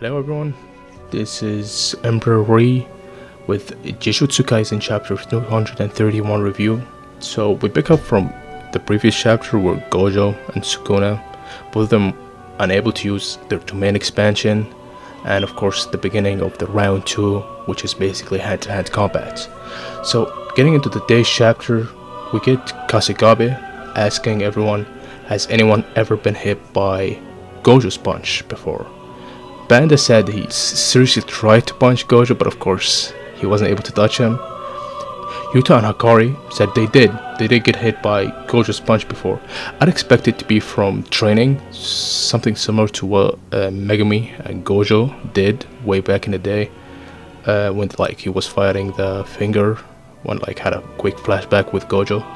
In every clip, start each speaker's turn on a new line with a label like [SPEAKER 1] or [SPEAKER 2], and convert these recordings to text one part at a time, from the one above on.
[SPEAKER 1] Hello everyone, this is EmperorRi with Jujutsu Kaisen chapter 231 review. So we pick up from the previous chapter where Gojo and Sukuna, both of them unable to use their domain expansion, and of course the beginning of the round 2, which is basically hand-to-hand combat. So getting into today's chapter, we get Kasekabe asking everyone, has anyone ever been hit by Gojo's punch before? Panda said he seriously tried to punch Gojo, but of course he wasn't able to touch him. Yuta and Hakari said they did get hit by Gojo's punch before. I'd expect it to be from training, something similar to what Megumi and Gojo did way back in the day, when he was fighting the finger, when had a quick flashback with Gojo.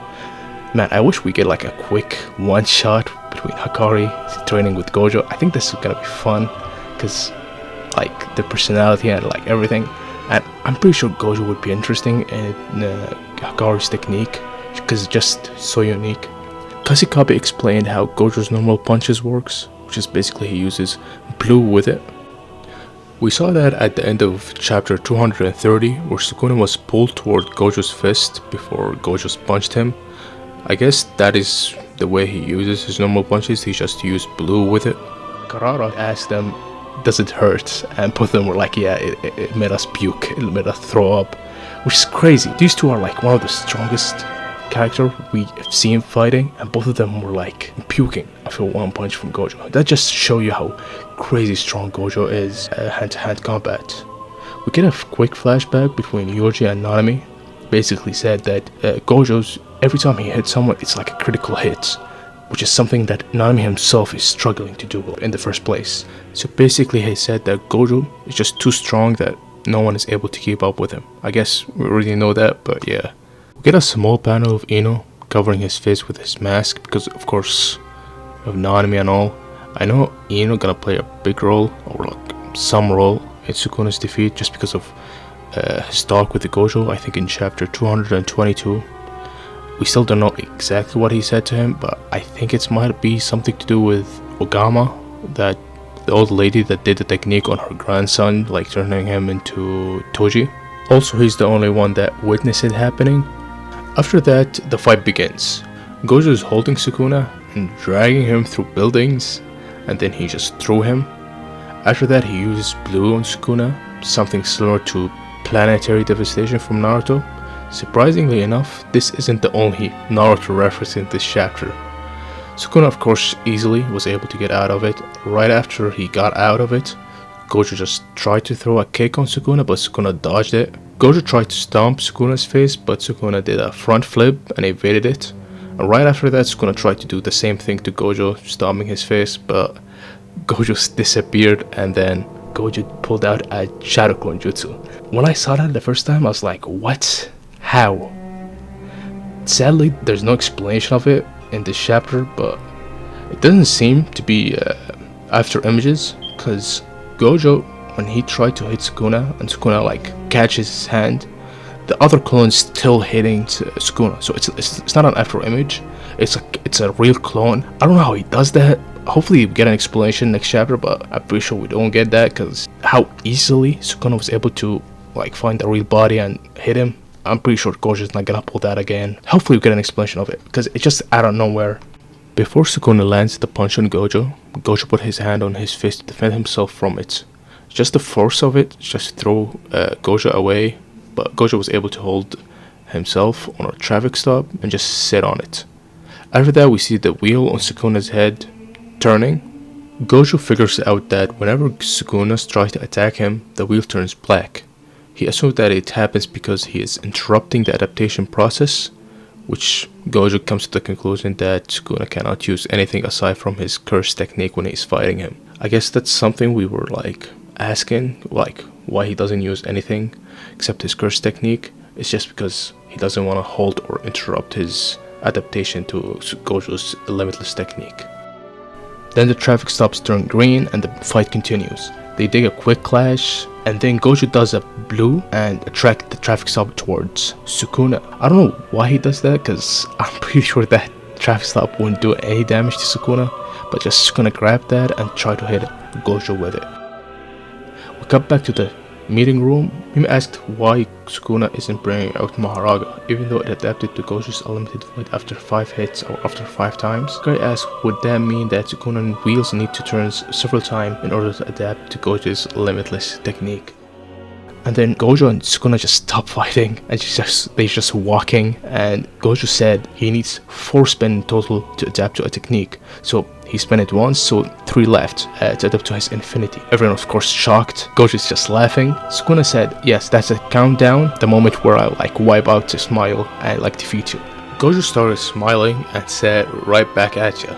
[SPEAKER 1] Man, I wish we get a quick one shot between Hakari training with Gojo. I think this is gonna be fun, because the personality and everything, and I'm pretty sure Gojo would be interesting in Hakari's technique because it's just so unique. Kasekabe explained how Gojo's normal punches works, which is basically he uses blue with it. We saw that at the end of chapter 230, where Sukuna was pulled toward Gojo's fist before Gojo punched him. I guess that is the way he uses his normal punches, he just used blue with it. Karara asked them, does it hurt? And both of them were like, yeah, it made us puke, it made us throw up, which is crazy. These two are one of the strongest characters we have seen fighting, and both of them were puking after one punch from Gojo. That just shows you how crazy strong Gojo is hand-to-hand combat. We get a quick flashback between Yoji and Nanami. Basically said that Gojo's, every time he hits someone, it's like a critical hit, which is something that Nanami himself is struggling to do in the first place. So basically he said that Gojo is just too strong that no one is able to keep up with him. I guess we already know that, but yeah. We get a small panel of Ino covering his face with his mask because of course of Nanami and all. I know Ino gonna play a big role, or some role in Sukuna's defeat, just because of his talk with the Gojo, I think in chapter 222. We still don't know exactly what he said to him, but I think it might be something to do with Ogama, that the old lady that did the technique on her grandson, turning him into Toji. Also, he's the only one that witnessed it happening. After that, the fight begins. Gojo is holding Sukuna and dragging him through buildings, and then he just threw him. After that, he uses blue on Sukuna, something similar to planetary devastation from Naruto. Surprisingly enough, this isn't the only Naruto reference in this chapter. Sukuna of course easily was able to get out of it. Right after he got out of it, Gojo just tried to throw a kick on Sukuna, but Sukuna dodged it. Gojo tried to stomp Sukuna's face, but Sukuna did a front flip and evaded it. And right after that, Sukuna tried to do the same thing to Gojo, stomping his face, but Gojo disappeared, and then Gojo pulled out a Shadow Clone Jutsu. When I saw that the first time, I was like, what? How? Sadly, there's no explanation of it in this chapter, but it doesn't seem to be after images, because Gojo, when he tried to hit Sukuna and Sukuna catches his hand, the other clone is still hitting Sukuna. So it's not an after image, it's a real clone. I don't know how he does that. Hopefully we get an explanation next chapter, but I'm pretty sure we don't get that, because how easily Sukuna was able to find the real body and hit him. I'm pretty sure Gojo's not gonna pull that again. Hopefully we get an explanation of it, because it's just out of nowhere. Before Sukuna lands the punch on Gojo, Gojo put his hand on his fist to defend himself from it. Just the force of it, just throw Gojo away, but Gojo was able to hold himself on a traffic stop and just sit on it. After that, we see the wheel on Sukuna's head turning. Gojo figures out that whenever Sukuna tries to attack him, the wheel turns black. He assumes that it happens because he is interrupting the adaptation process, which Gojo comes to the conclusion that Sukuna cannot use anything aside from his curse technique when he's fighting him. I guess that's something we were asking, why he doesn't use anything except his curse technique. It's just because he doesn't want to halt or interrupt his adaptation to Gojo's limitless technique. Then the traffic stops turn green and the fight continues. They dig a quick clash, and then Gojo does a blue and attract the traffic stop towards Sukuna. I don't know why he does that, because I'm pretty sure that traffic stop wouldn't do any damage to Sukuna, but just Sukuna grab that and try to hit Gojo with it. We cut back to the meeting room. Mimi asked why Sukuna isn't bringing out Maharaga, even though it adapted to Gojo's unlimited void after 5 hits or after 5 times. Guy asked, would that mean that Sukuna and Wheels need to turn several times in order to adapt to Gojo's limitless technique? And then Gojo and Sukuna just stop fighting and they just walking, and Gojo said he needs 4 spin in total to adapt to a technique. So he spun it once, so 3 left to adapt to his infinity. Everyone of course shocked. Gojo is just laughing. Sukuna said, yes, that's a countdown, the moment where I like wipe out to smile and like defeat you. Gojo started smiling and said, right back at ya.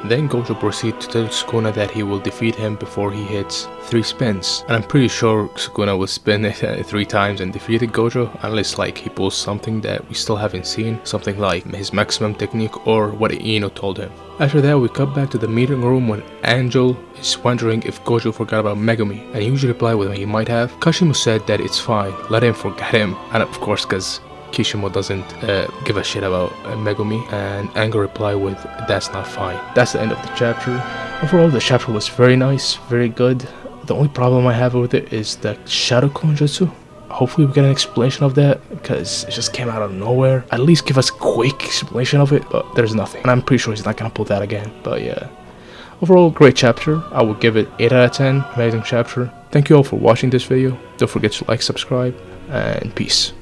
[SPEAKER 1] Then Gojo proceeded to tell Sukuna that he will defeat him before he hits 3 spins. And I'm pretty sure Sukuna will spin it 3 times and defeated Gojo, unless like he pulls something that we still haven't seen, something like his maximum technique or what Ino told him. After that, we cut back to the meeting room when Angel is wondering if Gojo forgot about Megumi, and Yuji replied with he might have. Kashimo said that it's fine, let him forget him, and of course cause Kishimo doesn't give a shit about Megumi, and Anger replied with, that's not fine. That's the end of the chapter. Overall, the chapter was very nice, very good. The only problem I have with it is the Shadow Clone Jutsu. Hopefully we get an explanation of that, because it just came out of nowhere. At least give us a quick explanation of it, but there's nothing. And I'm pretty sure he's not gonna pull that again, but yeah. Overall, great chapter. I would give it 8 out of 10. Amazing chapter. Thank you all for watching this video. Don't forget to like, subscribe, and peace.